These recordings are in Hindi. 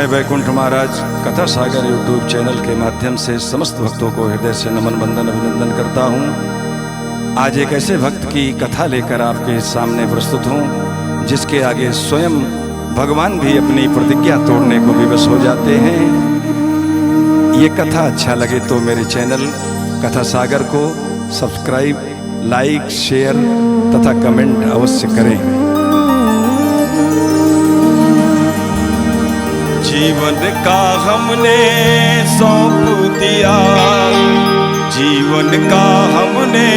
मैं वैकुंठ महाराज कथा सागर यूट्यूब चैनल के माध्यम से समस्त भक्तों को हृदय से नमन वंदन अभिनंदन करता हूँ। आज एक ऐसे भक्त की कथा लेकर आपके सामने प्रस्तुत हूँ जिसके आगे स्वयं भगवान भी अपनी प्रतिज्ञा तोड़ने को विवश हो जाते हैं। ये कथा अच्छा लगे तो मेरे चैनल कथा सागर को सब्सक्राइब, लाइक, शेयर तथा कमेंट अवश्य करें। जीवन का हमने सौंप दिया, जीवन का हमने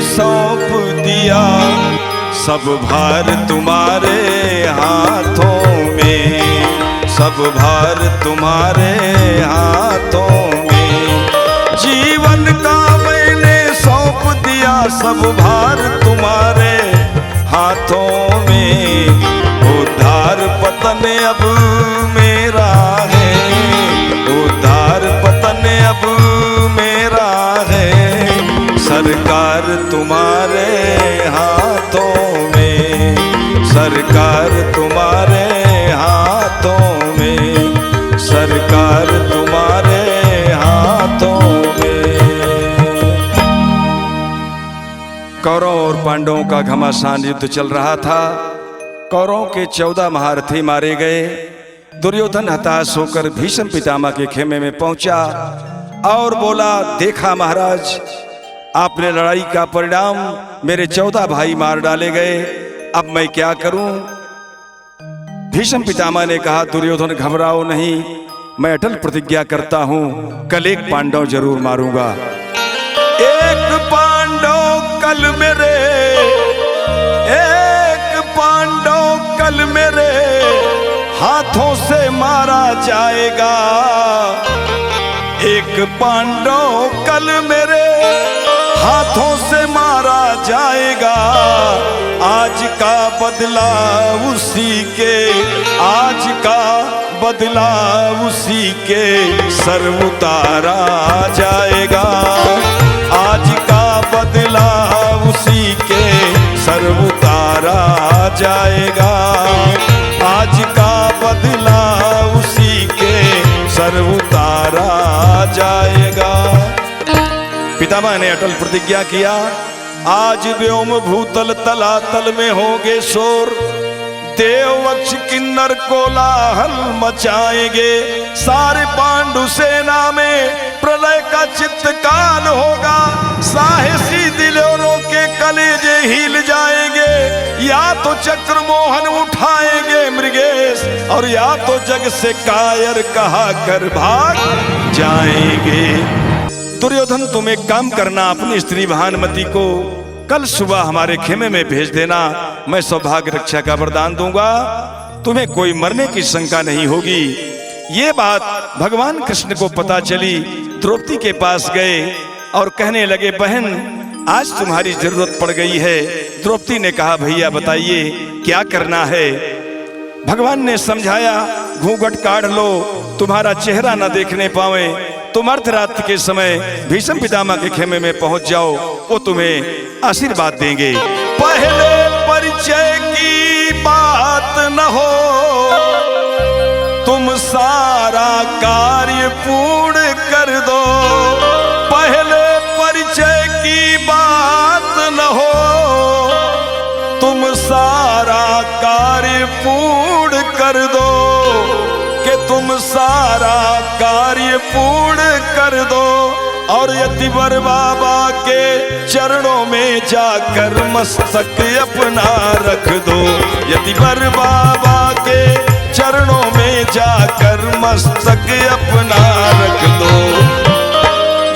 सौंप दिया, सब भार तुम्हारे हाथों में, सब भार तुम्हारे हाथों में। जीवन का मैंने सौंप दिया, सब भार तुम्हारे हाथों में। उद्धार पतन अब मेरा है, उद्धार पतन अब मेरा है, सरकार तुम्हारे हाथों में, सरकार तुम्हारे हाथों में, सरकार तुम्हारे हाथों में। कौरवों और पांडवों का घमासान युद्ध चल रहा था। कौरवों के 14 महारथी मारे गए। दुर्योधन हताश होकर भीष्म पितामह के खेमे में पहुंचा और बोला, देखा महाराज, आपने लड़ाई का परिणाम, मेरे 14 भाई मार डाले गए, अब मैं क्या करूं? भीष्म पितामह ने कहा, दुर्योधन घबराओ नहीं, मैं अटल प्रतिज्ञा करता हूं, कल एक पांडव जरूर मारूंगा। एक पांडव कल मेरे, एक पांडव कल मेरे हाथों से मारा जाएगा, एक पांडव कल मेरे हाथों से मारा जाएगा। आज का बदला उसी के, आज का बदला उसी के सर उतारा जाएगा, आज का बदला उसी के सर उतारा जाएगा, आज का बदला उसी के सर उतारा जाएगा। पितामह ने अटल प्रतिज्ञा किया, आज व्योम भूतल तलातल में होंगे शोर, देववक्ष किन्नर कोलाहल मचाएंगे, सारे पांडु सेना में प्रलय का चित्तकाल होगा, साहसी दिलों के कलेजे हिल जाएंगे, या तो चक्र मोहन उठाएंगे मृगेश, और या तो जग से कायर कहा कर भाग जाएंगे। दुर्योधन, तुम एक काम करना, अपनी स्त्री भानुमति को कल सुबह हमारे खेमे में भेज देना, मैं सौभाग्य रक्षा का वरदान दूंगा, तुम्हें कोई मरने की शंका नहीं होगी। ये बात भगवान कृष्ण को पता चली, द्रौपदी के पास गए और कहने लगे, बहन आज तुम्हारी जरूरत पड़ गई है। द्रौपदी ने कहा, भैया बताइए क्या करना है? भगवान ने समझाया, घूंघट काढ़ लो, तुम्हारा चेहरा न देखने पावे, तुम अर्धरात्रि के समय भीष्म पितामह के खेमे में पहुंच जाओ, वो तुम्हें आशीर्वाद देंगे। पहले परिचय की बात न हो, तुम सारा कार्य पूर्ण कर दो, पहले परिचय की बात न हो, तुम सारा कार्य पूर्ण कर दो, कि तुम सारा कार्य पूर्ण कर दो, और यतिवर बाबा के चरणों में जाकर मस्तक अपना रख दो, यतिवर बाबा के चरणों में जाकर मस्तक अपना रख दो।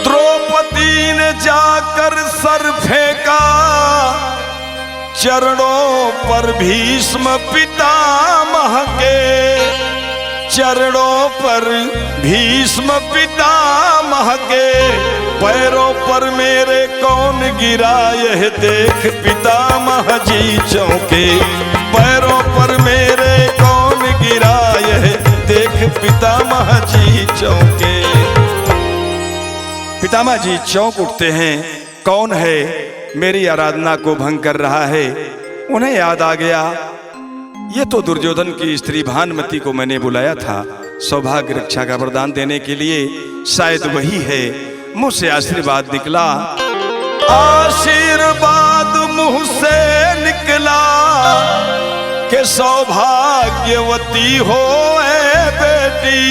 द्रौपदी ने जाकर सर फेंका, चरणों पर भीष्म पितामह के, चरणों पर भीष्म पितामह के, पैरों पर मेरे कौन गिरा यह देख पितामह जी चौंके, पैरों पर मेरे कौन गिरा यह देख पितामह जी चौंके। पितामह जी चौंक उठते हैं, कौन है मेरी आराधना को भंग कर रहा है? उन्हें याद आ गया, ये तो दुर्योधन की स्त्री भानुमति को मैंने बुलाया था, सौभाग्य रक्षा का वरदान देने के लिए शायद वही है। मुंह से आशीर्वाद निकला, आशीर्वाद मुंह से निकला कि सौभाग्यवती हो ए बेटी,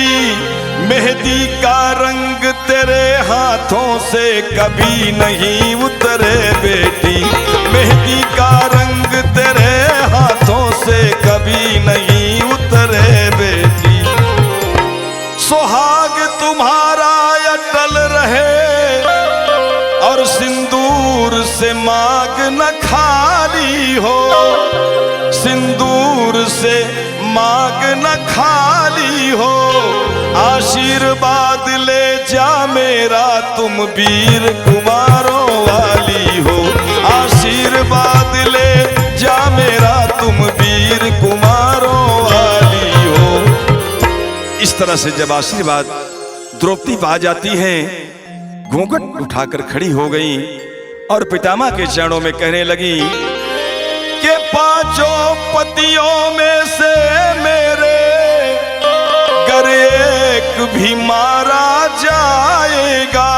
मेहंदी का रंग तेरे हाथों से कभी नहीं उतरे बेटी, मेहंदी का रंग तेरे हाथों से कभी नहीं उतरे बेटी। सुहाग तुम्हारा अटल रहे और सिंदूर से मांग न खाली हो, सिंदूर से मांग न खाली हो। आशीर्वाद ले जा मेरा तुम वीर कुमारों वाली हो, आशीर्वाद ले जा मेरा तुम वीर कुमारों वाली हो। इस तरह से जब आशीर्वाद द्रौपदी पा जाती हैं, घूंघट उठाकर खड़ी हो गई और पितामह के चरणों में कहने लगी कि पांचों पतियों में से मेरे अगर एक भी मारा जाएगा,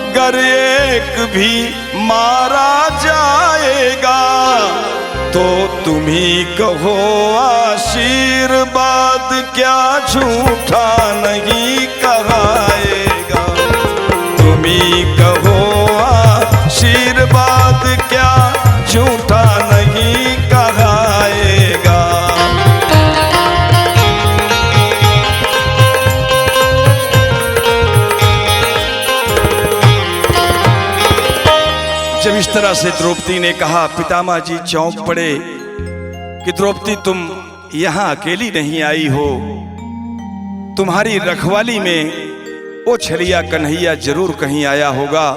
अगर एक भी मारा जाएगा तो तुम ही कहो आशीर्वाद क्या झूठा नहीं कहाएगा, तुम ही कहो आशीर्वाद क्या झूठा नहीं कहाएगा। जब इस तरह से द्रौपदी ने कहा, पितामह जी चौंक पड़े कि द्रौपदी तुम यहां अकेली नहीं आई हो, तुम्हारी रखवाली में वो छलिया कन्हैया जरूर कहीं आया होगा।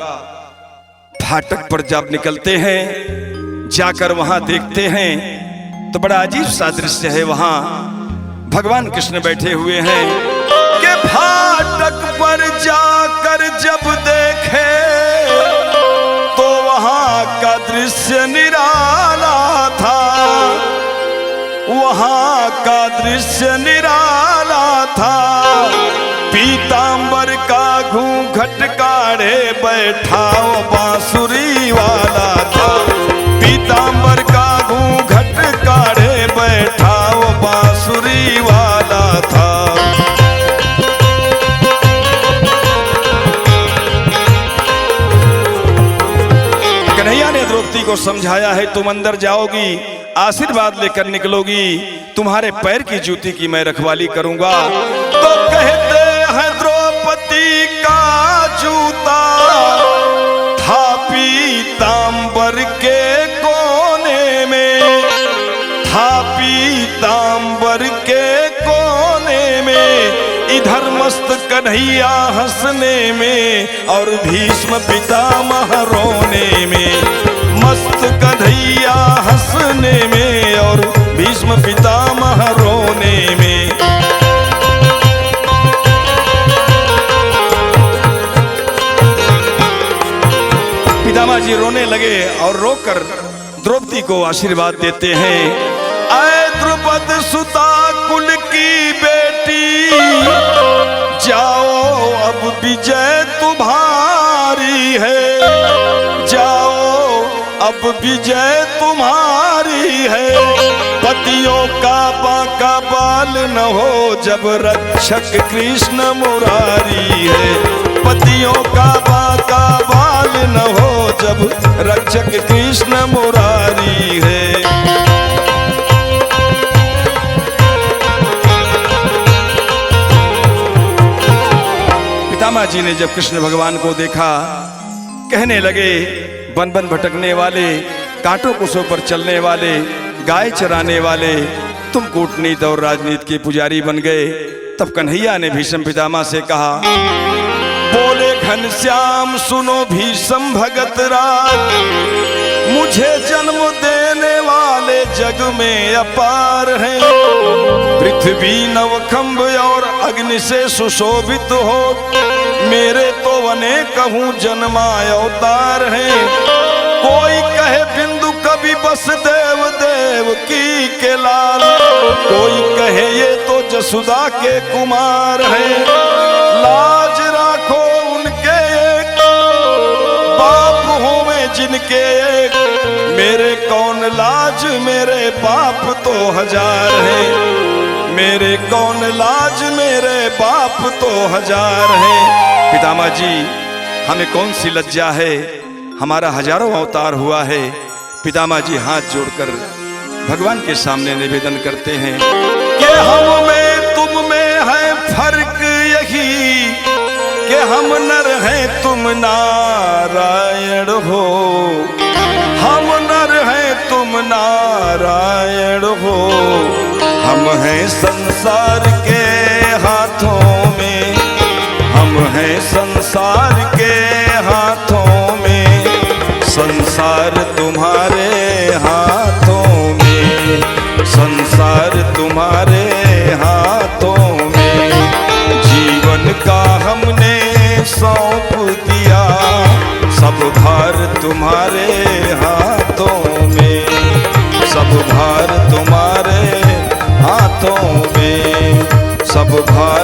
फाटक पर जब निकलते हैं, जाकर वहां देखते हैं तो बड़ा अजीब सा दृश्य है। वहां भगवान कृष्ण बैठे हुए हैं कि फाटक पर जाकर जब देखे तो वहां का दृश्य निराला था, वहां का दृश्य निराला था। पीतांबर का घूंघट काढ़े बैठा वो बांसुरी वाला था, पीतांबर का घूंघट काढ़े बैठा वो बांसुरी वाला था। कन्हैया ने द्रौपदी को समझाया है, तुम अंदर जाओगी, आशीर्वाद लेकर निकलोगी, तुम्हारे पैर की जूती की मैं रखवाली करूंगा। तो कहते हैं द्रौपदी का जूता था पीतांबर के कोने में, था पीतांबर के कोने में। इधर मस्त कन्हैया हंसने में और भीष्म पितामह रोने में, मस्त कन्हैया हंसने में और भीष्म पितामह रोने में। पितामह जी रोने लगे और रोकर द्रौपदी को आशीर्वाद देते हैं। ऐ द्रुपद सुता कुल की बेटी, जाओ अब विजय तुम्हारी है, जाओ अब विजय तुम्हारी है। पतियों का बांका बाल न हो जब रक्षक कृष्ण मुरारी है, पतियों का बांका बाल न हो जब रक्षक कृष्ण मुरारी है। पितामह जी ने जब कृष्ण भगवान को देखा, कहने लगे, बन बन भटकने वाले, कांटों कुसों पर चलने वाले, गाय चराने वाले, तुम कूटनीति और राजनीति के पुजारी बन गए। तब कन्हैया ने भीष्म पितामह से कहा, बोले घनश्याम सुनो भीष्म भगत राज, मुझे जन्म देने वाले जग में अपार हैं। पृथ्वी नवखंभ और अग्नि से सुशोभित हो, मेरे तो अनेक कहूँ जन्मा अवतार हैं। कोई कहे बिंदु कभी वसुदेव देव की के लाल, कोई कहे ये तो जसुदा के कुमार हैं। लाज राखो उनके एक, बाप होवे जिनके एक, मेरे कौन लाज मेरे बाप तो हजार है। मेरे कौन लाज मेरे बाप तो हजार है। पितामह जी, हमें कौन सी लज्जा है, हमारा हजारों अवतार हुआ है। पितामह जी हाथ जोड़कर भगवान के सामने निवेदन करते हैं कि हम में तुम में है फर्क यही कि हम नर हैं तुम नारायण हो। हम नर हैं तुम नारायण हो। हम हैं संसार के हाथों में, हम हैं संसार के हाथों में, संसार तुम्हारे हाथों में, संसार तुम्हारे हाथों में। जीवन का हमने सौंप दिया, सब भार तुम्हारे हाथों में, सब भार तुम्हारे हाथों में, सब भार